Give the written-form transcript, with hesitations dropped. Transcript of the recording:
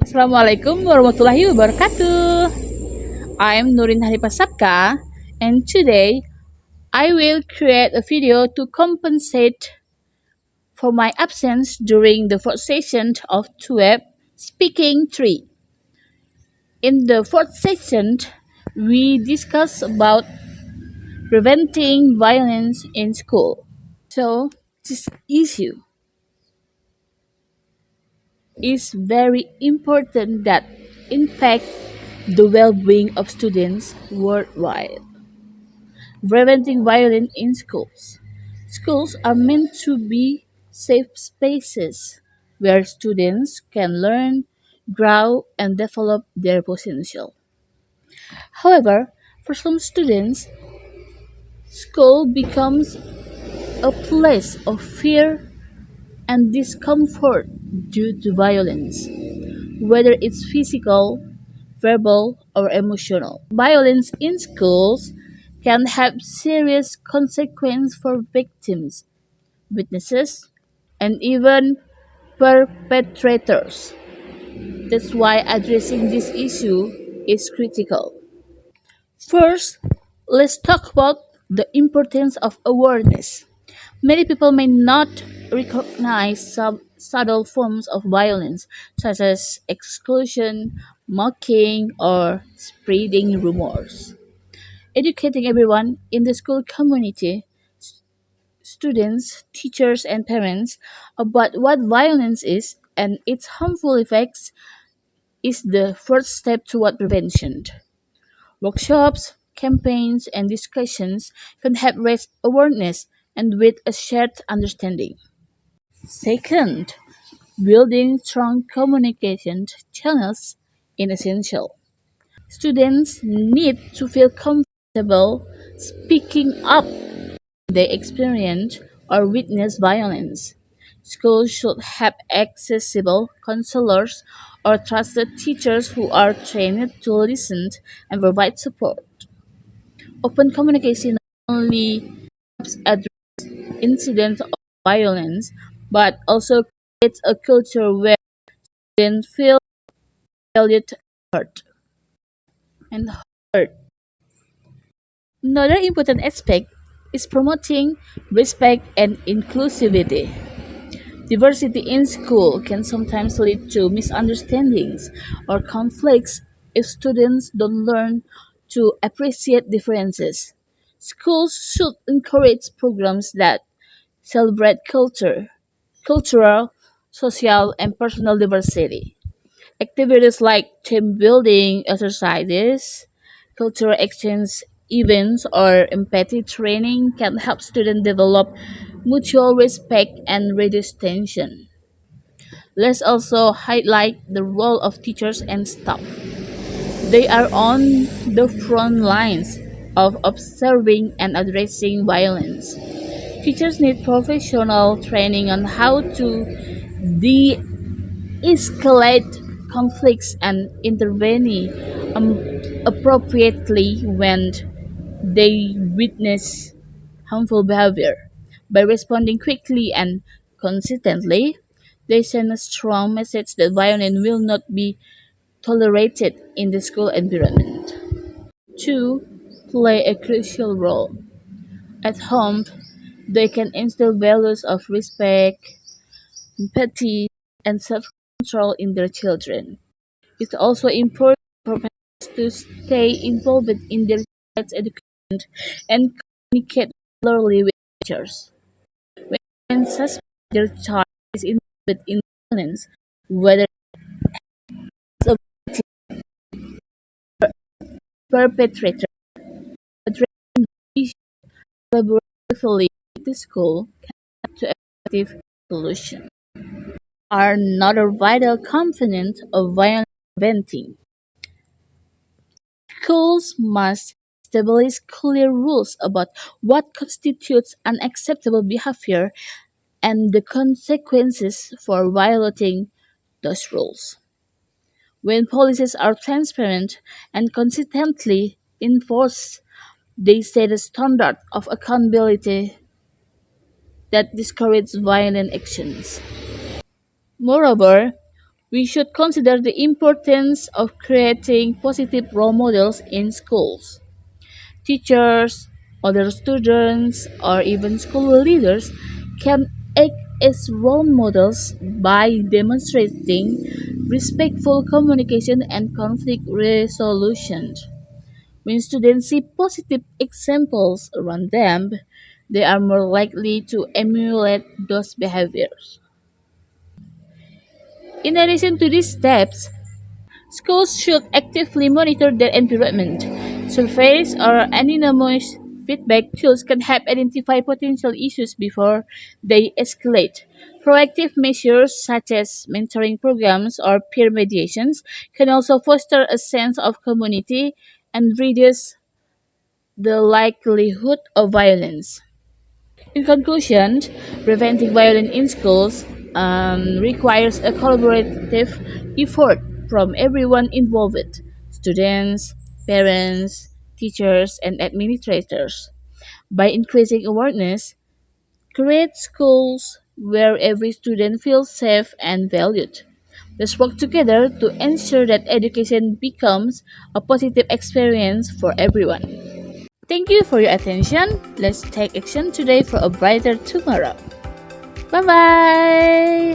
Assalamualaikum warahmatullahi wabarakatuh. I'm Nurin Hanifa Safkha, and today I will create a video to compensate for my absence during the fourth session of Tugas Speaking 3. In the fourth session, we discuss about preventing violence in school. So, this issue is very important that impact the well-being of students worldwide. Preventing violence in schools. Schools are meant to be safe spaces where students can learn, grow, and develop their potential. However, for some students, school becomes a place of fear and discomfort due to violence, whether it's physical, verbal, or emotional. Violence in schools can have serious consequences for victims, witnesses, and even perpetrators. That's why addressing this issue is critical. First, let's talk about the importance of awareness. Many people may not recognize some subtle forms of violence, such as exclusion, mocking, or spreading rumors. Educating everyone in the school community, students, teachers, and parents about what violence is and its harmful effects is the first step toward prevention. Workshops, campaigns, and discussions can help raise awareness and with a shared understanding. Second, building strong communication channels is essential. Students need to feel comfortable speaking up when they experience or witness violence. Schools should have accessible counselors or trusted teachers who are trained to listen and provide support. Open communication not only helps address incidents of violence but also creates a culture where students feel valued heard, and heard. Another important aspect is promoting respect and inclusivity. Diversity in school can sometimes lead to misunderstandings or conflicts if students don't learn to appreciate differences. Schools should encourage programs that celebrate cultural, social, and personal diversity. Activities like team building exercises, cultural exchange events, or empathy training can help students develop mutual respect and reduce tension. Let's also highlight the role of teachers and staff. They are on the front lines of observing and addressing violence. Teachers need professional training on how to de escalate conflicts and intervene um, appropriately when they witness harmful behavior. By responding quickly and consistently, they send a strong message that violence will not be tolerated in the school environment. Two, play a crucial role. At home, they can instill values of respect, empathy, and self control in their children. It's also important for parents to stay involved in their child's education and communicate regularly with teachers. When parents suspect their child is involved in violence, whether it's a perpetrator, addressing the issue collaboratively with the school can lead to effective solutions. Are another vital component of violence preventing. Schools must establish clear rules about what constitutes unacceptable behavior and the consequences for violating those rules. When policies are transparent and consistently enforced, they set a standard of accountability that discourages violent actions. Moreover, We should consider the importance of creating positive role models in schools. Teachers, other students, or even school leaders can act as role models by demonstrating respectful communication and conflict resolution. When students see positive examples around them, they are more likely to emulate those behaviors. In addition to these steps, schools should actively monitor their environment. Surveys or anonymous feedback tools can help identify potential issues before they escalate. Proactive measures such as mentoring programs or peer mediations can also foster a sense of community and reduce the likelihood of violence. In conclusion, preventing violence in schools requires a collaborative effort from everyone involved: students, parents, teachers, and administrators. By increasing awareness, create schools where every student feels safe and valued. Let's work together to ensure that education becomes a positive experience for everyone. Thank you for your attention. Let's take action today for a brighter tomorrow. Bye bye.